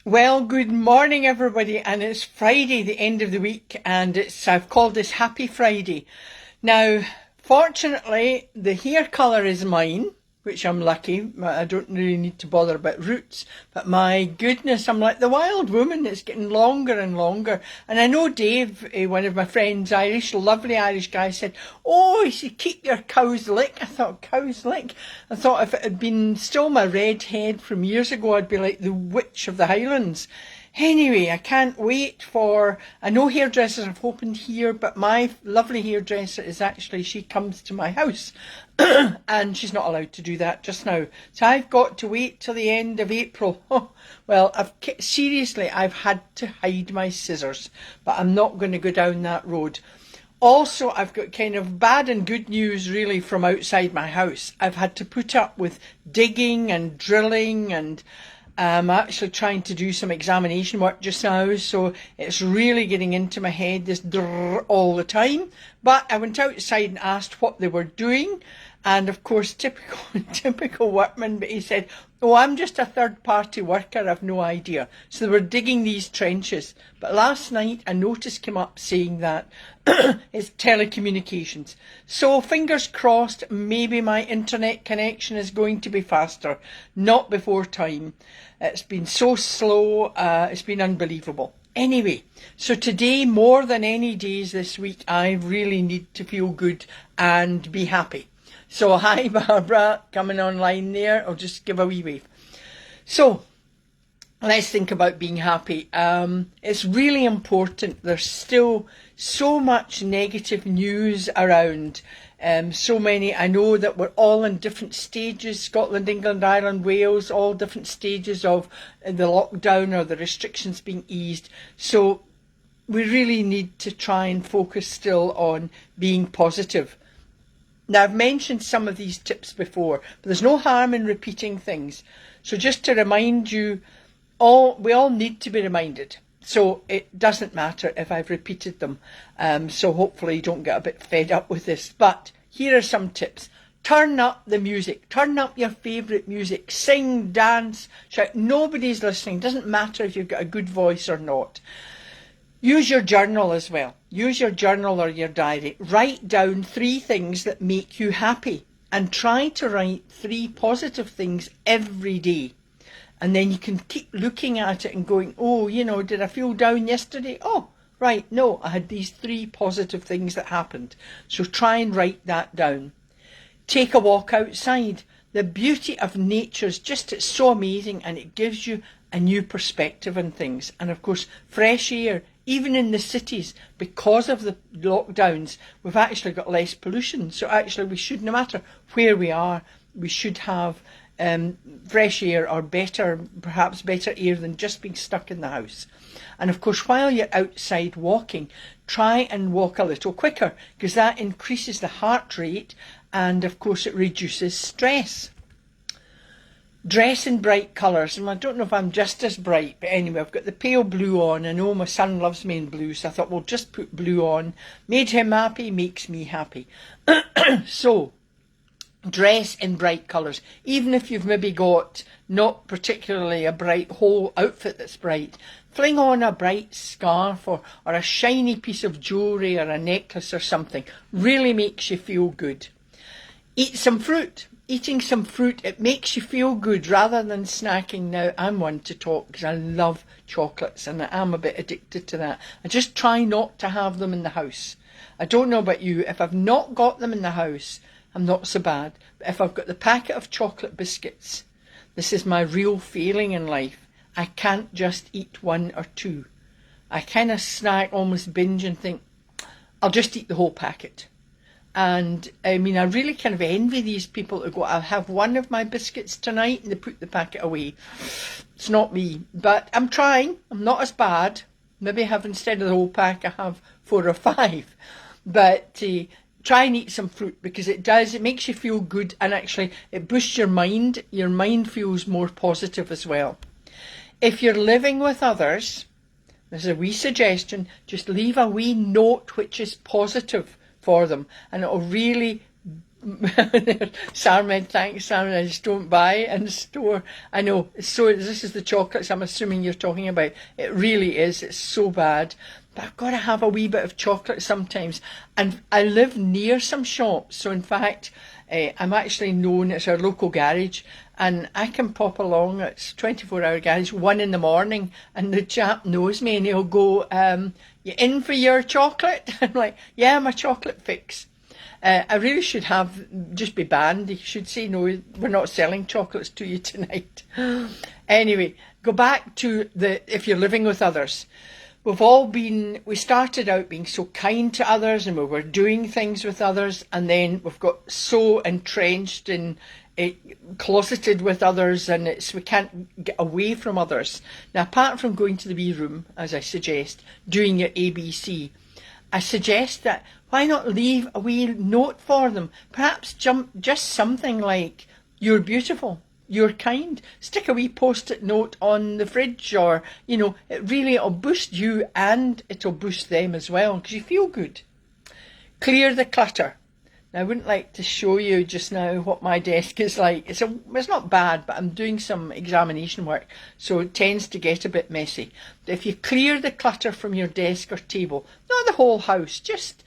Well, good morning, everybody, and it's Friday, the end of the week, and I've called this Happy Friday. Now, fortunately, the hair colour is mine, which I'm lucky. I don't really need to bother about roots, but my goodness, I'm like the wild woman. It's getting longer and longer. And I know Dave, one of my friends, Irish, lovely Irish guy, said, "Oh, you should keep your cow's lick." I thought, cow's lick? I thought if it had been still my red head from years ago, I'd be like the witch of the Highlands. Anyway, I can't wait for, I know hairdressers have opened here, but my lovely hairdresser is actually, she comes to my house and she's not allowed to do that just now. So I've got to wait till the end of April. Well, seriously, I've had to hide my scissors, but I'm not going to go down that road. Also, I've got kind of bad and good news really from outside my house. I've had to put up with digging and drilling, and I'm actually trying to do some examination work just now, so it's really getting into my head, this drrrr all the time. But I went outside and asked what they were doing, and of course, typical workman, but he said, "Oh, I'm just a third-party worker, I've no idea." So they were digging these trenches. But last night, a notice came up saying that it's telecommunications. So fingers crossed, maybe my internet connection is going to be faster. Not before time. It's been so slow, it's been unbelievable. Anyway, so today, more than any days this week, I really need to feel good and be happy. So hi Barbara, coming online there. I'll just give a wee wave. So let's think about being happy. It's really important. There's still so much negative news around. So many, I know that we're all in different stages, Scotland, England, Ireland, Wales, all different stages of the lockdown or the restrictions being eased. So we really need to try and focus still on being positive. Now, I've mentioned some of these tips before, but there's no harm in repeating things. So just to remind you, we all need to be reminded. So it doesn't matter if I've repeated them. So hopefully you don't get a bit fed up with this. But here are some tips. Turn up the music. Turn up your favourite music. Sing, dance, shout. Nobody's listening. Doesn't matter if you've got a good voice or not. Use your journal as well. Use your journal or your diary. Write down 3 things that make you happy and try to write 3 positive things every day. And then you can keep looking at it and going, oh, did I feel down yesterday? Oh, right, no, I had these 3 positive things that happened. So try and write that down. Take a walk outside. The beauty of nature is it's so amazing, and it gives you a new perspective on things. And of course, fresh air. Even in the cities, because of the lockdowns, we've actually got less pollution. So actually we should, no matter where we are, we should have fresh air, or perhaps better air than just being stuck in the house. And of course, while you're outside walking, try and walk a little quicker, because that increases the heart rate, and of course it reduces stress. Dress in bright colours, and I don't know if I'm just as bright, but anyway, I've got the pale blue on. I know my son loves me in blue, so I thought, well, just put blue on. Made him happy, makes me happy. So, dress in bright colours. Even if you've maybe got not particularly a bright whole outfit that's bright, fling on a bright scarf or a shiny piece of jewellery or a necklace or something. Really makes you feel good. Eat some fruit. Eating some fruit, it makes you feel good rather than snacking. Now, I'm one to talk because I love chocolates and I am a bit addicted to that. I just try not to have them in the house. I don't know about you. If I've not got them in the house, I'm not so bad. But if I've got the packet of chocolate biscuits, this is my real feeling in life. I can't just eat 1 or 2. I kind of snack, almost binge, and think, I'll just eat the whole packet. And I mean, I really kind of envy these people who go, I'll have 1 of my biscuits tonight, and they put the packet away. It's not me, but I'm trying. I'm not as bad. Maybe have, instead of the whole pack, I have 4 or 5. But try and eat some fruit, because it makes you feel good, and actually it boosts your mind. Your mind feels more positive as well. If you're living with others, there's a wee suggestion, just leave a wee note which is positive for them, and it'll really Sarmed, thanks, Sarmed. I just don't buy in the store. I know. So this is the chocolates I'm assuming you're talking about. It really is. It's so bad. But I've got to have a wee bit of chocolate sometimes. And I live near some shops. So in fact, I'm actually known as our local garage. And I can pop along. It's 24-hour garage, 1 in the morning. And the chap knows me and he'll go, you in for your chocolate? I'm like, yeah, my chocolate fix. I really should just be banned. You should say, no, we're not selling chocolates to you tonight. Anyway, go back to if you're living with others. We started out being so kind to others and we were doing things with others, and then we've got so entrenched in closeted with others, and we can't get away from others. Now, apart from going to the wee room, as I suggest, doing your ABC, I suggest that why not leave a wee note for them? Perhaps just something like, you're beautiful, you're kind. Stick a wee post-it note on the fridge, or, it'll boost you and it'll boost them as well, because you feel good. Clear the clutter. Now, I wouldn't like to show you just now what my desk is like. It's not bad, but I'm doing some examination work, so it tends to get a bit messy. But if you clear the clutter from your desk or table, not the whole house, just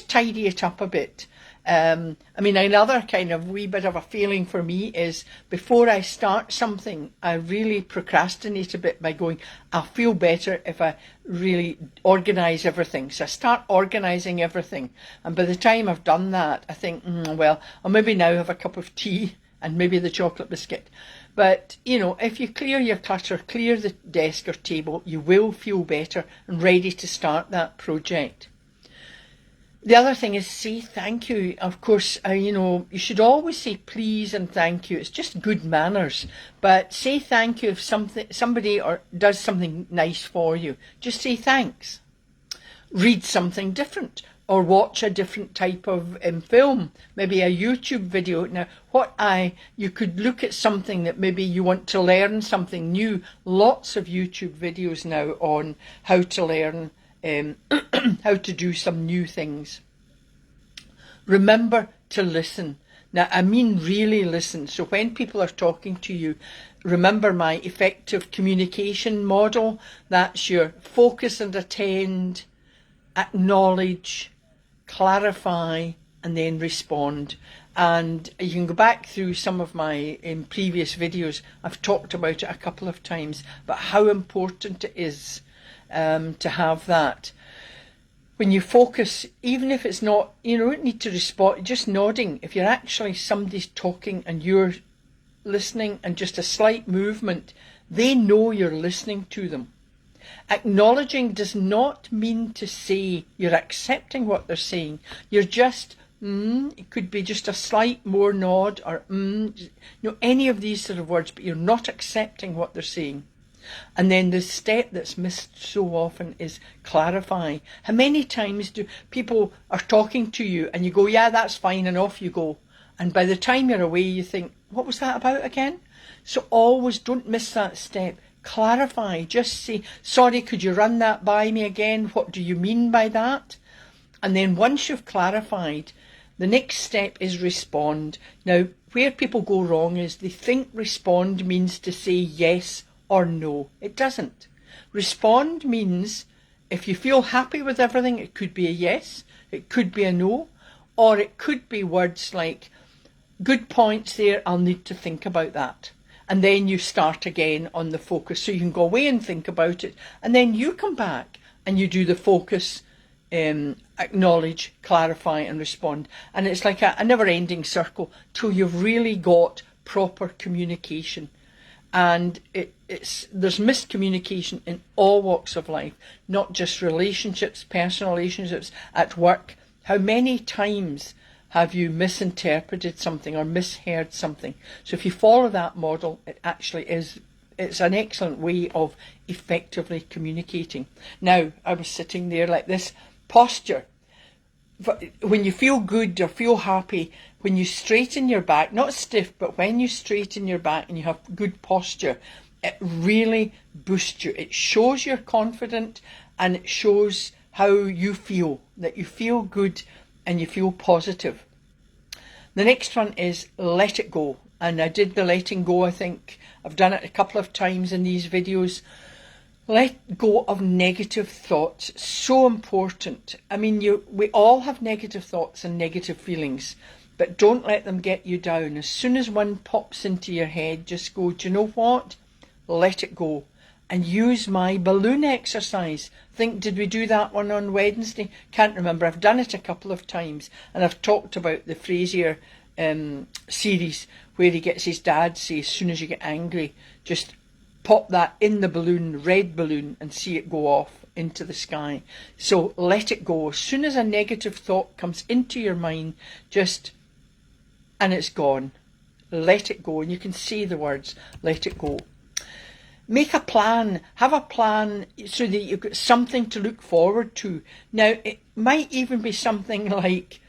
tidy it up a bit. Another kind of wee bit of a feeling for me is before I start something, I really procrastinate a bit by going, I'll feel better if I really organise everything. So I start organising everything. And by the time I've done that, I think, I'll maybe now have a cup of tea and maybe the chocolate biscuit. But, if you clear your clutter, clear the desk or table, you will feel better and ready to start that project. The other thing is say thank you. Of course, you should always say please and thank you. It's just good manners. But say thank you if somebody does something nice for you. Just say thanks. Read something different or watch a different type of film, maybe a YouTube video. Now, you could look at something that maybe you want to learn something new. Lots of YouTube videos now on how to learn how to do some new things. Remember to listen. Now, I mean really listen. So when people are talking to you, remember my effective communication model. That's your focus and attend, acknowledge, clarify, and then respond. And you can go back through some of my previous videos. I've talked about it a couple of times, but how important it is to have that. When you focus, even if it's not, you don't need to respond, just nodding. If you're actually somebody's talking and you're listening and just a slight movement, they know you're listening to them. Acknowledging does not mean to say you're accepting what they're saying. You're just, it could be just a slight more nod or any of these sort of words, but you're not accepting what they're saying. And then the step that's missed so often is clarify. How many times do people are talking to you and you go, yeah, that's fine, and off you go. And by the time you're away, you think, what was that about again? So always don't miss that step. Clarify. Just say, sorry, could you run that by me again? What do you mean by that? And then once you've clarified, the next step is respond. Now, where people go wrong is they think respond means to say yes or no. It doesn't. Respond means if you feel happy with everything, it could be a yes, it could be a no, or it could be words like, good points there, I'll need to think about that. And then you start again on the focus. So you can go away and think about it, and then you come back and you do the focus, acknowledge, clarify and respond. And it's like a never-ending circle till you've really got proper communication. And there's miscommunication in all walks of life, not just relationships, personal relationships, at work. How many times have you misinterpreted something or misheard something? So if you follow that model, it's an excellent way of effectively communicating. Now, I was sitting there like this. Posture. When you feel good or feel happy, when you straighten your back, not stiff, but when you straighten your back and you have good posture, it really boosts you. It shows you're confident and it shows how you feel, that you feel good and you feel positive. The next one is let it go. And I did the letting go, I think. I've done it a couple of times in these videos. Let go of negative thoughts. So important. I mean, we all have negative thoughts and negative feelings, but don't let them get you down. As soon as one pops into your head, just go, do you know what? Let it go. And use my balloon exercise. Think, did we do that one on Wednesday? Can't remember. I've done it a couple of times, and I've talked about the Frasier series where he gets his dad say, as soon as you get angry, just pop that in the balloon, red balloon, and see it go off into the sky. So let it go. As soon as a negative thought comes into your mind, and it's gone. Let it go. And you can say the words, let it go. Make a plan. Have a plan so that you've got something to look forward to. Now, it might even be something like,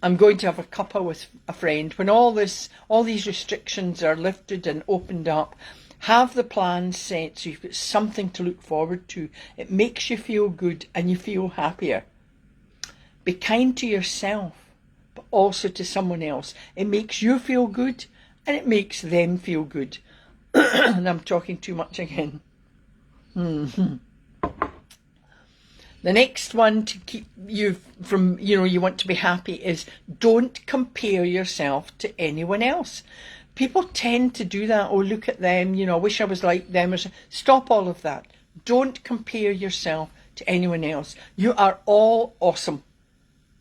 I'm going to have a cuppa with a friend. When all these restrictions are lifted and opened up, have the plan set so you've got something to look forward to. It makes you feel good and you feel happier. Be kind to yourself, but also to someone else. It makes you feel good and it makes them feel good. And I'm talking too much again. The next one to keep you from, you want to be happy is don't compare yourself to anyone else. People tend to do that. Oh, look at them, I wish I was like them. Stop all of that. Don't compare yourself to anyone else. You are all awesome.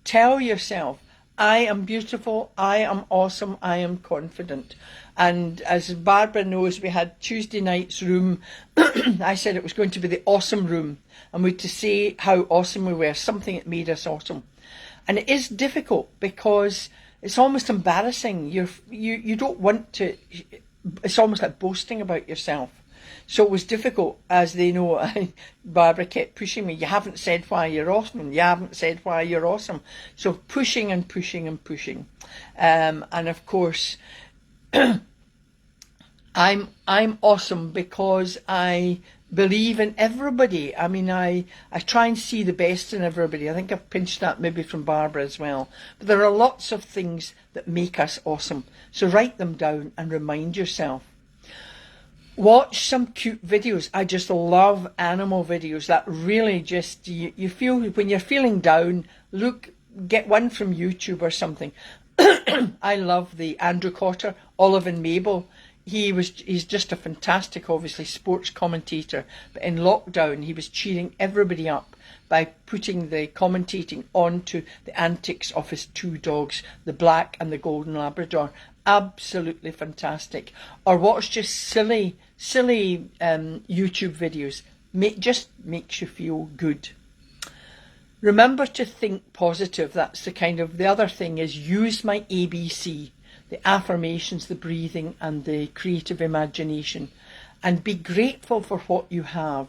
Tell yourself, I am beautiful, I am awesome, I am confident. And as Barbara knows, we had Tuesday night's room. I said it was going to be the awesome room, and we to say how awesome we were, something that made us awesome. And it is difficult because it's almost embarrassing. You don't want to, it's almost like boasting about yourself. So it was difficult, as they know. Barbara kept pushing me. You haven't said why you're awesome. You haven't said why you're awesome. So pushing and pushing and pushing. And of course, I'm awesome because I believe in everybody. I mean, I try and see the best in everybody. I think I've pinched that maybe from Barbara as well. But there are lots of things that make us awesome. So write them down and remind yourself. Watch some cute videos. I just love animal videos. That really just, you feel, when you're feeling down, get one from YouTube or something. I love the Andrew Cotter, Olive and Mabel. He's just a fantastic, obviously, sports commentator. But in lockdown, he was cheering everybody up by putting the commentating onto the antics of his two dogs, the black and the golden Labrador. Absolutely fantastic. Or watch just silly YouTube videos. Just makes you feel good. Remember to think positive. That's the other thing is use my ABC, the affirmations, the breathing and the creative imagination, and be grateful for what you have.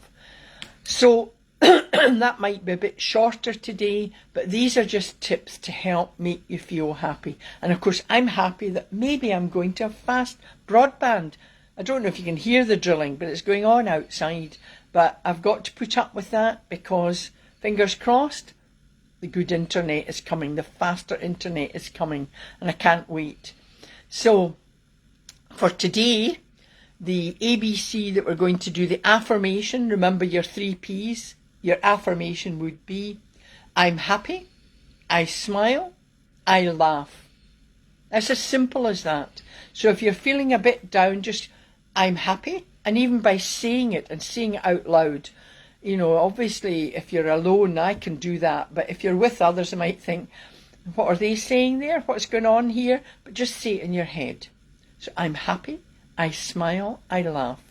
So that might be a bit shorter today, but these are just tips to help make you feel happy. And of course, I'm happy that maybe I'm going to have fast broadband. I don't know if you can hear the drilling, but it's going on outside. But I've got to put up with that because, fingers crossed, the good internet is coming. The faster internet is coming, and I can't wait. So for today, the ABC that we're going to do, the affirmation, remember your 3 Ps. Your affirmation would be, I'm happy, I smile, I laugh. It's as simple as that. So if you're feeling a bit down, just, I'm happy. And even by saying it and saying it out loud, obviously if you're alone, I can do that. But if you're with others, I might think, what are they saying there? What's going on here? But just say it in your head. So I'm happy, I smile, I laugh.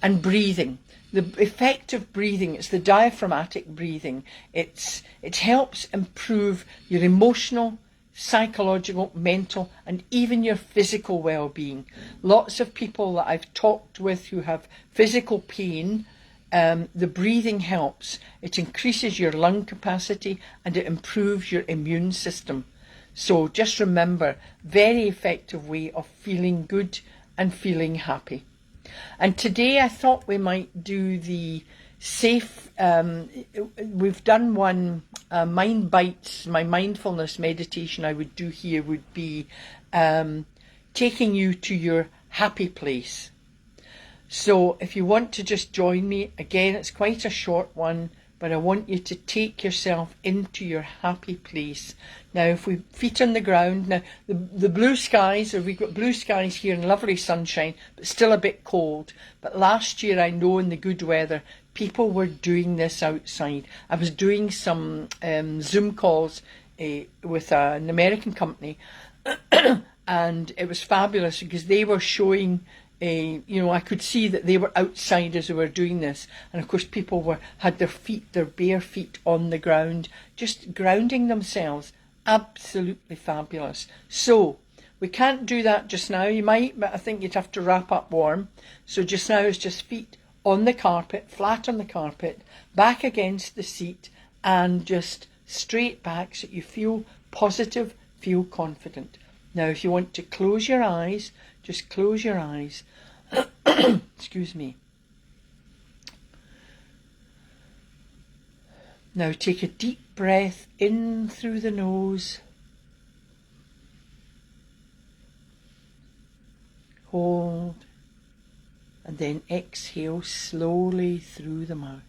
And breathing. The effect of breathing, it's the diaphragmatic breathing. It helps improve your emotional, psychological, mental, and even your physical well-being. Lots of people that I've talked with who have physical pain, the breathing helps. It increases your lung capacity and it improves your immune system. So just remember, very effective way of feeling good and feeling happy. And today I thought we might do the safe, we've done one, Mind Bites, my mindfulness meditation I would do here would be taking you to your happy place. So if you want to just join me, again, it's quite a short one, but I want you to take yourself into your happy place. Now, if we feet on the ground, now the blue skies, or we've got blue skies here and lovely sunshine, but still a bit cold. But last year, I know in the good weather, people were doing this outside. I was doing some Zoom calls with an American company, and it was fabulous because they were showing, I could see that they were outside as they were doing this, and of course people had their bare feet on the ground, just grounding themselves. Absolutely fabulous. So we can't do that just now. You might, but I think you'd have to wrap up warm. So just now it's just feet on the carpet, flat on the carpet, back against the seat, and just straight back so you feel positive, feel confident. Now if you want to close your eyes, just close your eyes. Excuse me. Now take a deep breath in through the nose. Hold. And then exhale slowly through the mouth.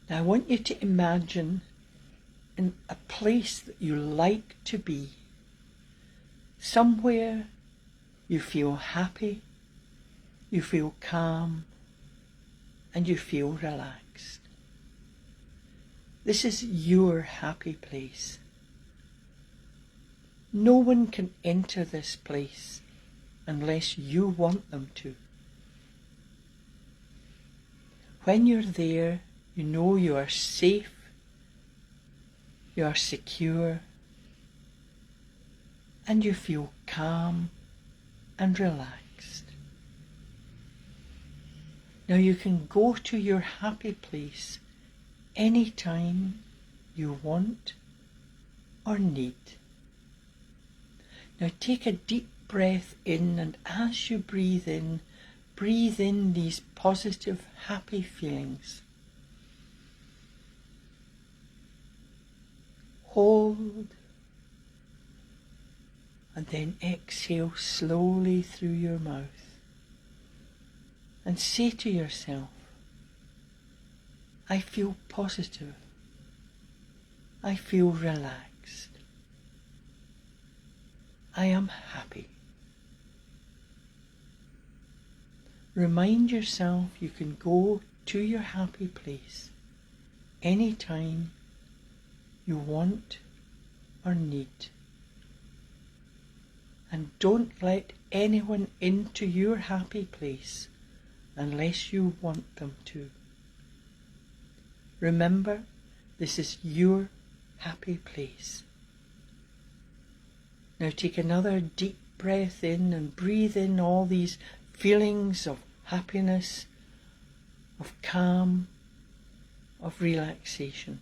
Now I want you to imagine in a place that you like to be. Somewhere you feel happy, you feel calm, and you feel relaxed. This is your happy place. No one can enter this place unless you want them to. When you're there, you know you are safe, you are secure, and you feel calm and relaxed. Now you can go to your happy place anytime you want or need. Now take a deep breath in, and as you breathe in these positive, happy feelings. Hold, and then exhale slowly through your mouth. And say to yourself, I feel positive. I feel relaxed. I am happy. Remind yourself you can go to your happy place anytime you want or need. And don't let anyone into your happy place unless you want them to. Remember, this is your happy place. Now take another deep breath in and breathe in all these feelings of happiness, of calm, of relaxation.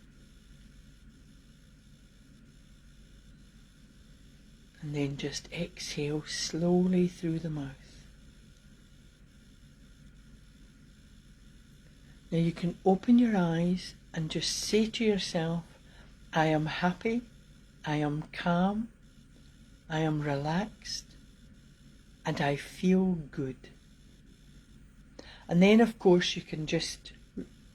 And then just exhale slowly through the mouth. Now you can open your eyes and just say to yourself, I am happy, I am calm, I am relaxed, and I feel good. And then of course you can just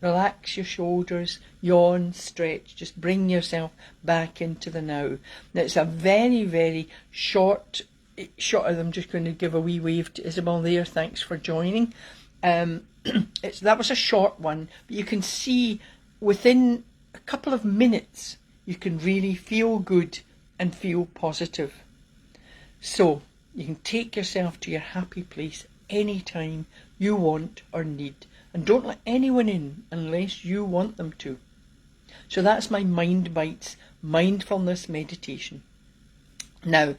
relax your shoulders, yawn, stretch, just bring yourself back into the now. Now it's a very, very short, I'm just going to give a wee wave to Isabel there, thanks for joining. That was a short one, but you can see within a couple of minutes you can really feel good and feel positive. So you can take yourself to your happy place anytime you want or need, and don't let anyone in unless you want them to. So that's my Mind Bites Mindfulness Meditation. Now,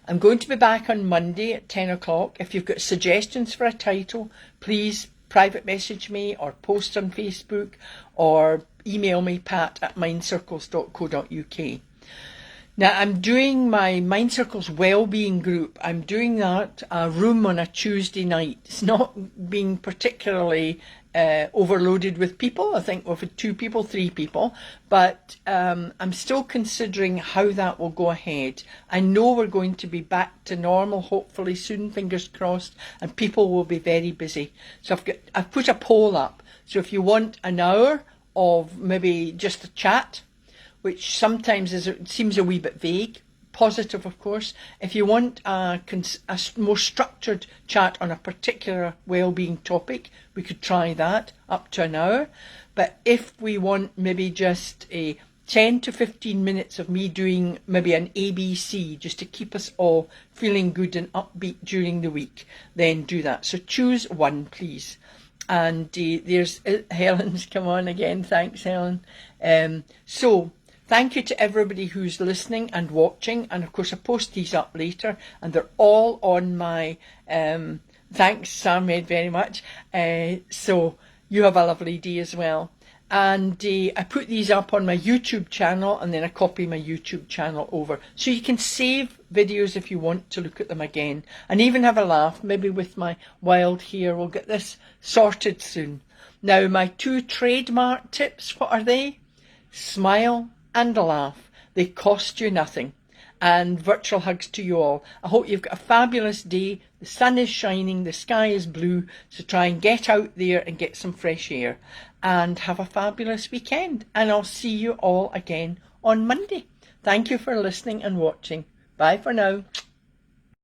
I'm going to be back on Monday at 10 o'clock. If you've got suggestions for a title, please private message me or post on Facebook or email me, pat@mindcircles.co.uk. Now, I'm doing my Mind Circles Wellbeing group. I'm doing that room on a Tuesday night. It's not being particularly overloaded with people. I think we've had 2 people, 3 people, but I'm still considering how that will go ahead. I know we're going to be back to normal, hopefully soon, fingers crossed, and people will be very busy. So I've put a poll up. So if you want an hour of maybe just a chat, which sometimes seems a wee bit vague, positive of course. If you want a more structured chat on a particular well-being topic, we could try that up to an hour. But if we want maybe just a 10 to 15 minutes of me doing maybe an ABC just to keep us all feeling good and upbeat during the week, then do that. So choose one, please. And there's Helen's come on again. Thanks, Helen. So thank you to everybody who's listening and watching. And of course, I post these up later, and they're all on my, thanks, Sarmaid, very much. So you have a lovely day as well. And I put these up on my YouTube channel, and then I copy my YouTube channel over. So you can save videos if you want to look at them again, and even have a laugh, maybe with my wild hair. We'll get this sorted soon. Now, my 2 trademark tips, what are they? Smile and laugh. They cost you nothing. And virtual hugs to you all. I hope you've got a fabulous day. The sun is shining, the sky is blue, so try and get out there and get some fresh air. And have a fabulous weekend. And I'll see you all again on Monday. Thank you for listening and watching. Bye for now.